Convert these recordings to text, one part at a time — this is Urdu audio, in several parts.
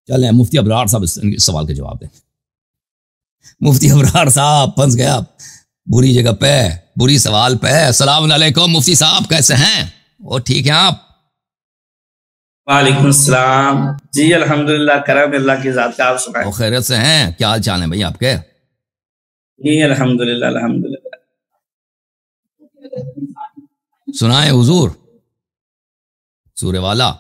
چلیں مفتی ابرار صاحب اس سوال کے جواب دیں. مفتی ابرار صاحب پھنس گیا بری جگہ پہ، بری سوال پہ. السلام علیکم مفتی صاحب، کیسے ہیں؟ وہ ٹھیک ہیں آپ؟ وعلیکم السلام. جی الحمدللہ، کرم اللہ کی ذات کا. آپ سنائیں؟ وہ خیریت سے ہیں؟ کیا حال چال ہے بھائی آپ کے؟ جی الحمدللہ الحمدللہ. سنائیں حضور سورہ والا.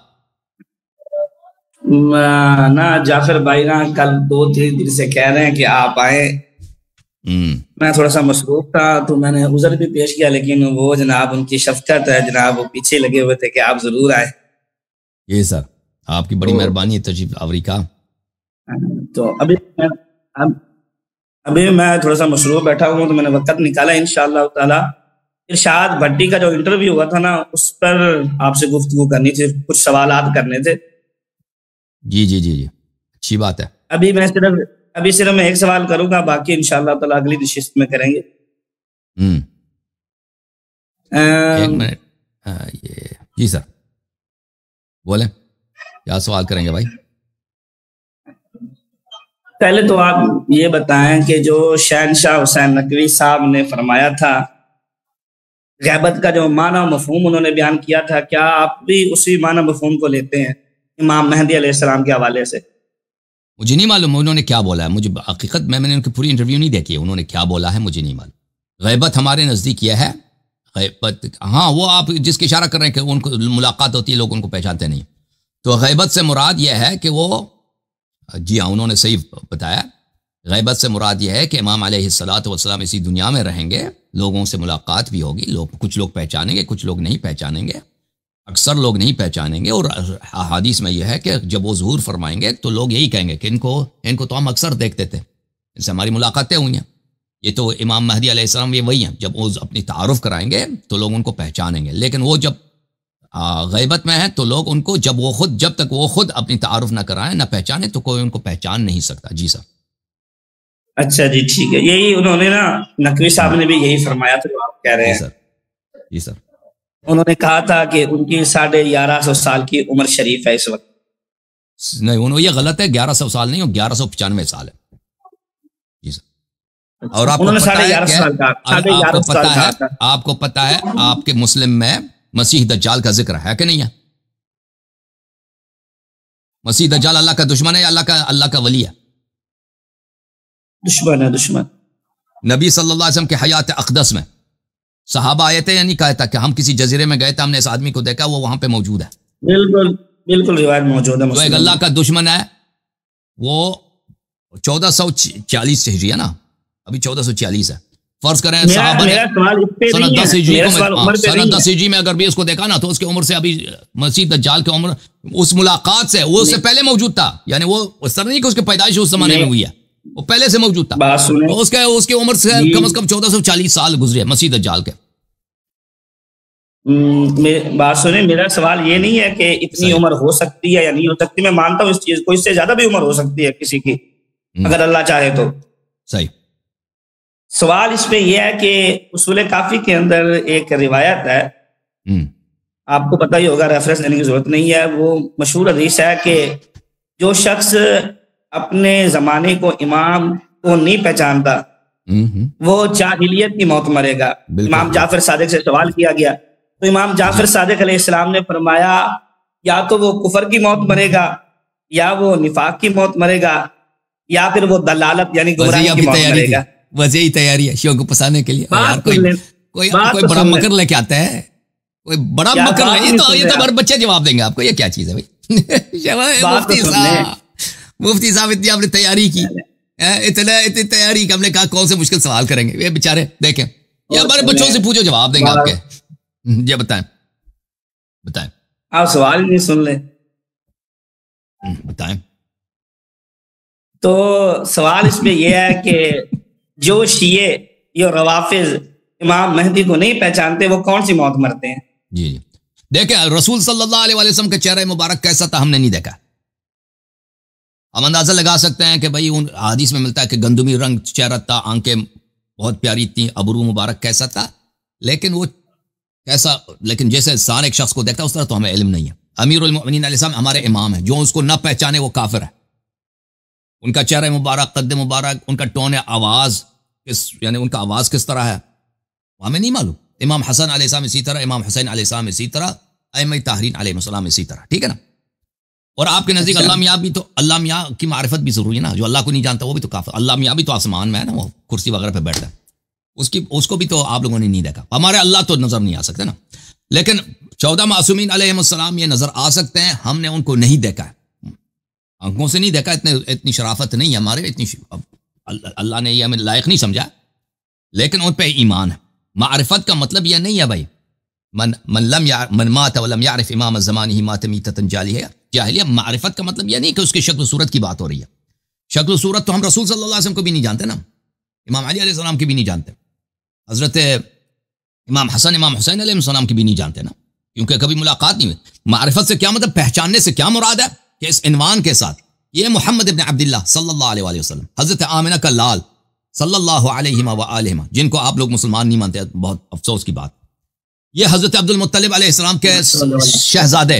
نا جعفر بھائی نا کل 2-3 دن سے کہہ رہے ہیں کہ آپ آئیں. میں تھوڑا سا مصروف تھا تو میں نے عذر بھی پیش کیا، لیکن وہ جناب ان کی شفقت ہے جناب، وہ پیچھے لگے ہوئے تھے کہ آپ ضرور آئیں. یہ سر آپ کی بڑی مہربانی ہے تشریف آوری کا. تو ابھی میں تھوڑا سا مصروف بیٹھا ہوں تو میں نے وقت نکالا انشاءاللہ تعالی. ارشاد بھٹی کا جو انٹرویو ہوا تھا نا، اس پر آپ سے گفتگو کرنی تھی، کچھ سوالات کرنے تھے. جی جی جی جی اچھی بات ہے. ابھی صرف میں ایک سوال کروں گا، باقی انشاءاللہ تعالی اگلی نشست میں کریں گے. ایک منٹ جی سر بولیں، کیا سوال کریں گے بھائی؟ پہلے تو آپ یہ بتائیں کہ جو شہنشاہ حسین نقوی صاحب نے فرمایا تھا، غیبت کا جو معنی و مفہوم انہوں نے بیان کیا تھا، کیا آپ بھی اسی معنی مفہوم کو لیتے ہیں امام مہدی علیہ السلام کے حوالے سے؟ مجھے نہیں معلوم انہوں نے کیا بولا ہے، مجھے حقیقت میں نے ان کی پوری انٹرویو نہیں دیکھی ہے، انہوں نے کیا بولا ہے مجھے نہیں معلوم. غیبت ہمارے نزدیک یہ ہے، غیبت ہاں وہ آپ جس کی اشارہ کر رہے ہیں کہ ان کو ملاقات ہوتی ہے، لوگ ان کو پہچانتے نہیں. تو غیبت سے مراد یہ ہے کہ وہ، جی ہاں انہوں نے صحیح بتایا، غیبت سے مراد یہ ہے کہ امام علیہ الصلوۃ والسلام اسی دنیا میں رہیں گے، لوگوں سے ملاقات بھی ہوگی، کچھ لوگ پہچانیں گے، کچھ لوگ نہیں پہچانیں گے، اکثر لوگ نہیں پہچانیں گے. اور احادیث میں یہ ہے کہ جب وہ ظہور فرمائیں گے تو لوگ یہی کہیں گے کہ ان کو تو ہم اکثر دیکھتے تھے، ان سے ہماری ملاقاتیں ہوئی ہیں. یہ تو امام مہدی علیہ السلام یہ وہی ہیں، جب وہ اپنی تعارف کرائیں گے تو لوگ ان کو پہچانیں گے. لیکن وہ جب غیبت میں ہے تو لوگ ان کو جب تک وہ خود اپنی تعارف نہ کرائیں نہ پہچانے تو کوئی ان کو پہچان نہیں سکتا. جی سر. اچھا جی ٹھیک ہے، یہی انہوں نے نا نقوی صاحب نے بھی یہی فرمایا تھا جو آپ کہہ رہے ہیں. جی سر. انہوں نے کہا تھا کہ ان کی 1150 سال کی عمر شریف ہے اس وقت. نہیں انہوں یہ غلط ہے، 1100 سال نہیں، 1195 سال ہے. جی سر. اور آپ کو پتہ ہے آپ کے مسلم میں مسیح دجال کا ذکر ہے کہ نہیں ہے؟ مسیح دجال اللہ کا دشمن ہے یا اللہ کا ولی ہے؟ دشمن ہے، دشمن. نبی صلی اللہ علیہ وسلم کے حیات اقدس میں صحابہ آئے تھے یا نہیں کہا تھا کہ ہم کسی جزیرے میں گئے تھے، ہم نے اس آدمی کو دیکھا، وہ وہاں پہ موجود ہے؟ بالکل بالکل روایت موجود ہے. تو ایک اللہ کا دشمن ہے، وہ 1440 ہجری ہے نا، ابھی 1440 ہے. فرض کریں صحابہ نے سنت 10 ہجری میں اگر بھی اس کو دیکھا نا تو اس کی عمر سے ابھی مسیح دجال کی عمر اس ملاقات سے وہ اس سے پہلے موجود تھا. یعنی وہ اس طرح نہیں کہ اس کی پیدائش اس زمانے میں ہوئی ہے، وہ پہلے سے موجود تھا. اس کی عمر سے کم از کم 1440 سال گزرے مسیح دجال کے. بات سنیں، میرا سوال یہ نہیں ہے کہ اتنی عمر ہو سکتی ہے یا نہیں ہو سکتی، میں مانتا ہوں اس چیز کو، اس سے زیادہ بھی عمر ہو سکتی ہے کسی کی اگر اللہ چاہے تو. صحیح. سوال اس پہ یہ ہے کہ اصول کافی کے اندر ایک روایت ہے، آپ کو پتہ ہی ہوگا، ریفرنس دینے کی ضرورت نہیں ہے، وہ مشہور حدیث ہے کہ جو شخص اپنے زمانے کو امام کو نہیں پہچانتا وہ جاہلیت کی موت مرے گا. امام جعفر صادق سے سوال کیا گیا تو امام جعفر صادق علیہ السلام نے فرمایا یا تو وہ کفر کی موت مرے گا، یا وہ نفاق کی موت مرے گا، یا پھر وہ دلالت یعنی گمراہی کی موت مرے گا. بس یہی تیاری ہے شیعوں کو پھنسانے کے لیے. کوئی بڑا مکر لے کے آتا ہے، کوئی بڑا مکر لے، یہ تو بچے جواب دیں گے آپ کو. یہ کیا چیز ہے بھائی؟ مفتی صاحب اتنی آپ نے تیاری کی، اتنی تیاری کہ ہم نے کہا کون سے مشکل سوال کریں گے. یہ بیچارے دیکھیں، یہ ہمارے بچوں سے پوچھو جواب دیں گے آپ کے. یہ بتائیں آپ سوال نہیں سن لیں. بتائیں. تو سوال اس میں یہ ہے کہ جو شیعہ یا روافض امام مہدی کو نہیں پہچانتے وہ کون سی موت مرتے ہیں؟ جی دیکھیں رسول صلی اللہ علیہ وسلم کا چہرہ مبارک کیسا تھا ہم نے نہیں دیکھا. ہم اندازہ لگا سکتے ہیں کہ بھائی ان حدیث میں ملتا ہے کہ گندمی رنگ چہرہ تھا، آنکھیں بہت پیاری تھیں، ابرو مبارک کیسا تھا، لیکن وہ کیسا، لیکن جیسے انسان ایک شخص کو دیکھتا ہے اس طرح تو ہمیں علم نہیں ہے. امیر المؤمنین علیہ السلام ہمارے امام ہیں، جو اس کو نہ پہچانے وہ کافر ہے. ان کا چہرہ مبارک، قد مبارک، ان کا ٹون آواز یعنی ان کا آواز کس طرح ہے وہ ہمیں نہیں معلوم. امام حسن علیہ السلام اسی طرح، امام حسین علیہ السلام اسی طرح، ائمہ طاہرین علیہ السلام اسی طرح. ٹھیک ہے نا. اور آپ کے نزدیک اللہ میاں بھی تو، اللہ میاں کی معرفت بھی ضروری ہے نا. جو اللہ کو نہیں جانتا وہ بھی تو کافر. اللہ میاں بھی تو آسمان میں ہے نا، وہ کرسی وغیرہ پہ بیٹھتا ہے، اس کو بھی تو آپ لوگوں نے نہیں دیکھا. ہمارے اللہ تو نظر نہیں آ سکتے نا، لیکن 14 معصومین علیہ السلام یہ نظر آ سکتے ہیں. ہم نے ان کو نہیں دیکھا ہے، آنکھوں سے نہیں دیکھا. اتنی شرافت نہیں ہے ہمارے، اللہ نے یہ ہمیں لائق نہیں سمجھا، لیکن ان پہ ایمان ہے. معرفت کا مطلب یہ نہیں ہے بھائی من مات ولم يعرف امام الزمان مات میتۃ جاہلیہ. معرفت کا مطلب یہ نہیں کہ اس کی شکل و صورت کی بات ہو رہی ہے. شکل و صورت تو ہم رسول صلی اللہ علیہ وسلم کو بھی نہیں جانتے نا، امام علی علیہ السلام کی بھی نہیں جانتے، حضرت امام حسن امام حسین علیہ السلام کی بھی نہیں جانتے نا، کیونکہ کبھی ملاقات نہیں ہوئی. معرفت سے کیا مطلب، پہچاننے سے کیا مراد ہے کہ اس عنوان کے ساتھ یہ محمد ابن عبداللہ صلی اللہ علیہ وسلم، حضرت آمنہ کا لال صلی اللہ علیہ وآلہ، جن کو آپ لوگ مسلمان نہیں مانتے، بہت افسوس کی بات. یہ حضرت عبد المطلب علیہ السلام کے شہزادے،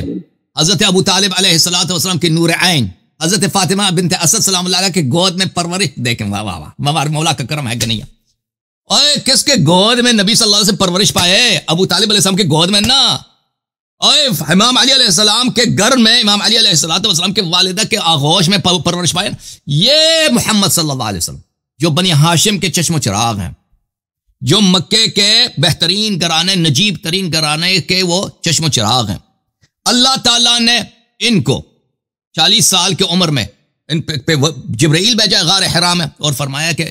حضرت ابو طالب علیہ السلام کے نور عین، حضرت فاطمہ بنت اسد سلام اللہ علیہ کے گود میں پرورش. دیکھیں واہ واہ واہ، ہمارے مولا کا کرم ہے کہ نہیں ہے. اوے کس کے گود میں نبی صلی اللہ علیہ وسلم پرورش پائے؟ ابو طالب علیہ السلام کے گود میں نا. اوے امام علی علیہ السلام کے گھر میں، امام علی علیہ السلام کے والدہ کے آغوش میں پرورش پائے. یہ محمد صلی اللہ علیہ وسلم جو بنی ہاشم کے چشم و چراغ ہیں، جو مکے کے بہترین گھرانے، نجیب ترین گھرانے کے وہ چشم و چراغ ہیں. اللہ تعالیٰ نے ان کو 40 سال کی عمر میں ان پہ جبرائیل بھیجا غار حرا میں اور فرمایا کہ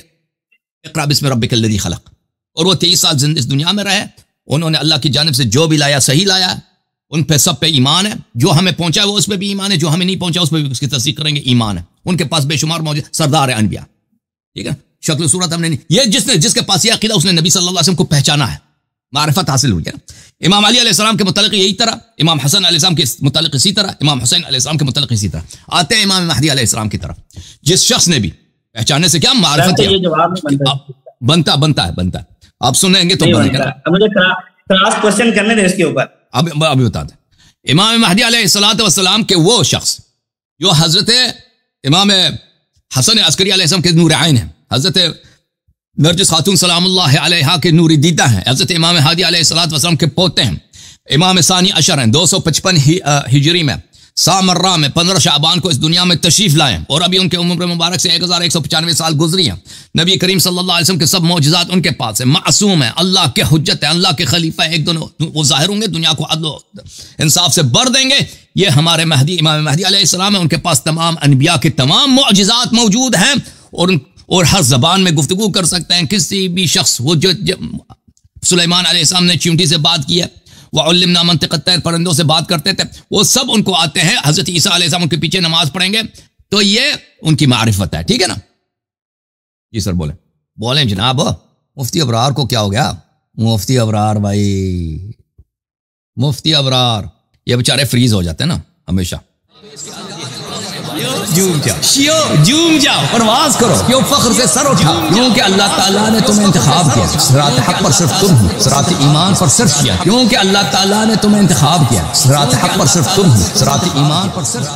اقرأ بسم ربک الذی خلق. اور وہ 23 سال اس دنیا میں رہے. انہوں نے اللہ کی جانب سے جو بھی لایا صحیح لایا. ان پہ سب پہ ایمان ہے. جو ہمیں پہنچا ہے وہ اس پہ بھی ایمان ہے، جو ہمیں نہیں پہنچا اس پہ بھی اس کی تصدیق کریں گے، ایمان ہے. ان کے پاس بے شمار موجود سردار انبیاء. ٹھیک ہے، شکل صورت ہم نے نہیں. یہ جس کے پاس یہ عقیدہ، اس نے نبی صلی اللہ علیہ وسلم کو پہچانا ہے، معرفت حاصل ہوئی ہے. امام علی علیہ السلام کے متعلق یہی طرح، امام حسن علیہ السلام کے متعلق اسی طرح، امام حسین علیہ السلام کے متعلق اسی طرح. آتے ہیں امام مہدی علیہ السلام کی طرف. جس شخص نے بھی پہچاننے سے کیا معرفت بنتا ہے. آپ سنیں گے تو بنے گا. مجھے کراس کوسچن کرنے دیں اس کے اوپر. ابھی بتا دیں. امام مہدی علیہ السلام کے وہ شخص جو حضرت امام حسن عسکری علیہ السلام کے نور عین ہیں، حضرت نرجس خاتون سلام اللہ علیہا کے نور دیدہ ہیں، حضرت امام ہادی علیہ السلام کے پوتے ہیں، امام ثانی عشر ہیں، 255 ہجری میں سامرہ میں 15 شعبان کو اس دنیا میں تشریف لائے، اور ابھی ان کے عمر مبارک سے 1195 سال گزری ہیں. نبی کریم صلی اللہ علیہ وسلم کے سب معجزات ان کے پاس ہیں. معصوم ہیں، اللہ کے حجت ہیں، اللہ کے خلیفہ ہیں. ایک دن وہ ظاہر ہوں گے، دنیا کو عدل و انصاف سے بھر دیں گے. یہ ہمارے مہدی امام مہدی علیہ السلام ہیں. ان کے پاس تمام انبیاء کے تمام معجزات موجود ہیں، اور ہر زبان میں گفتگو کر سکتے ہیں. کسی بھی شخص، وہ جو سلیمان علیہ السلام نے چیونٹی سے بات کی ہے، وَعُلِّمْنَا مَنطِقَ الطَّيْرِ، پرندوں سے بات کرتے تھے، وہ سب ان کو آتے ہیں. حضرت عیسیٰ علیہ السلام کے پیچھے نماز پڑھیں گے تو یہ ان کی معرفت ہے. ٹھیک ہے نا. جی سر بولیں جناب. مفتی ابرار کو کیا ہو گیا؟ مفتی ابرار بھائی، مفتی ابرار یہ بیچارے فریز ہو جاتے ہیں نا ہمیشہ. جوم جاؤ، پرواز کرو، کیوں فخر سے سر اٹھاؤ، کیونکہ اللہ تعالیٰ نے تمہیں انتخاب کیا. صراط حق پر صرف تم ہو، صراط ایمان پر صرف کیا، کیونکہ اللہ تعالیٰ نے تمہیں انتخاب کیا. صراط حق پر صرف تم ہو، صراط ایمان پر صرف